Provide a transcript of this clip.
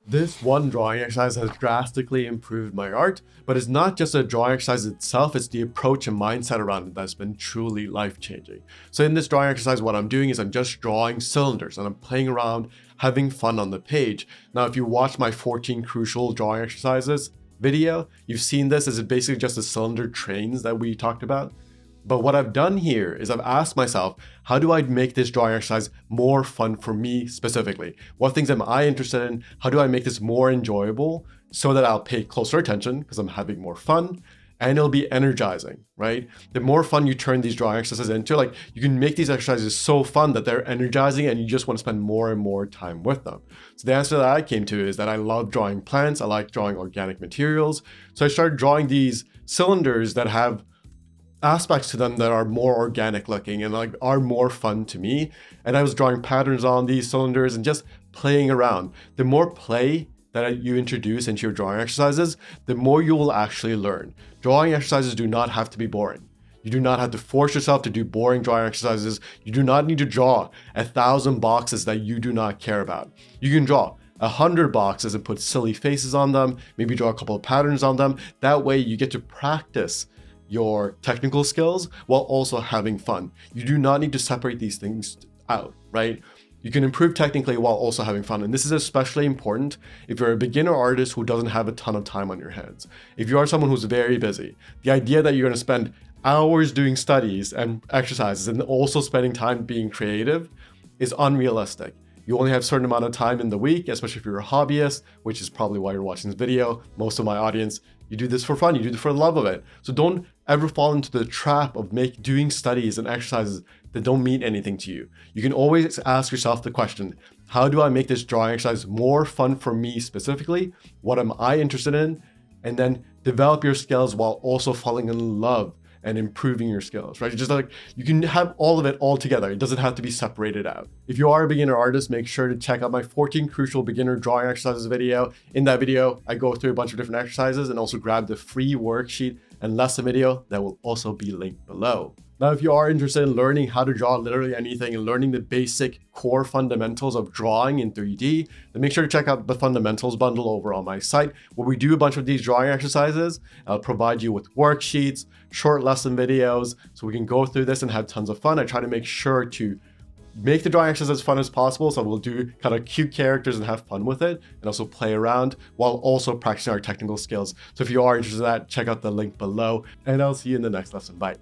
This one drawing exercise has drastically improved my art, but it's not just a drawing exercise itself, it's the approach and mindset around it that's been truly life-changing. So in this drawing exercise, what I'm doing is I'm just drawing cylinders and I'm playing around, having fun on the page. Now, if you watch my 14 crucial drawing exercises video, you've seen this as basically just the cylinder trains that we talked about. But what I've done here is I've asked myself, how do I make this drawing exercise more fun for me specifically? What things am I interested in? How do I make this more enjoyable so that I'll pay closer attention because I'm having more fun and it'll be energizing, right? The more fun you turn these drawing exercises into, like you can make these exercises so fun that they're energizing and you just want to spend more and more time with them. So the answer that I came to is that I love drawing plants. I like drawing organic materials. So I started drawing these cylinders that have aspects to them that are more organic looking and like are more fun to me. And I was drawing patterns on these cylinders and just playing around. The more play that you introduce into your drawing exercises, the more you will actually learn. Drawing exercises do not have to be boring. You do not have to force yourself to do boring drawing exercises. You do not need to draw 1,000 boxes that you do not care about. You can draw 100 boxes and put silly faces on them, maybe draw a couple of patterns on them. That way you get to practice your technical skills while also having fun. You do not need to separate these things out, right? You can improve technically while also having fun. And this is especially important if you're a beginner artist who doesn't have a ton of time on your hands. If you are someone who's very busy, the idea that you're going to spend hours doing studies and exercises and also spending time being creative is unrealistic. You only have a certain amount of time in the week, especially if you're a hobbyist, which is probably why you're watching this video. Most of my audience, you do this for fun, you do it for the love of it. So don't ever fall into the trap of doing studies and exercises that don't mean anything to you. You can always ask yourself the question, how do I make this drawing exercise more fun for me specifically? What am I interested in? And then develop your skills while also falling in love and improving your skills, right? Just like you can have all of it all together. It doesn't have to be separated out. If you are a beginner artist, make sure to check out my 14 crucial beginner drawing exercises video. In that video, I go through a bunch of different exercises and also grab the free worksheet and lesson video that will also be linked below. Now, if you are interested in learning how to draw literally anything and learning the basic core fundamentals of drawing in 3D, then make sure to check out the fundamentals bundle over on my site, where we do a bunch of these drawing exercises. I'll provide you with worksheets, short lesson videos, so we can go through this and have tons of fun. I try to make sure to make the drawing exercise as fun as possible. So we'll do kind of cute characters and have fun with it and also play around while also practicing our technical skills. So if you are interested in that, check out the link below and I'll see you in the next lesson. Bye.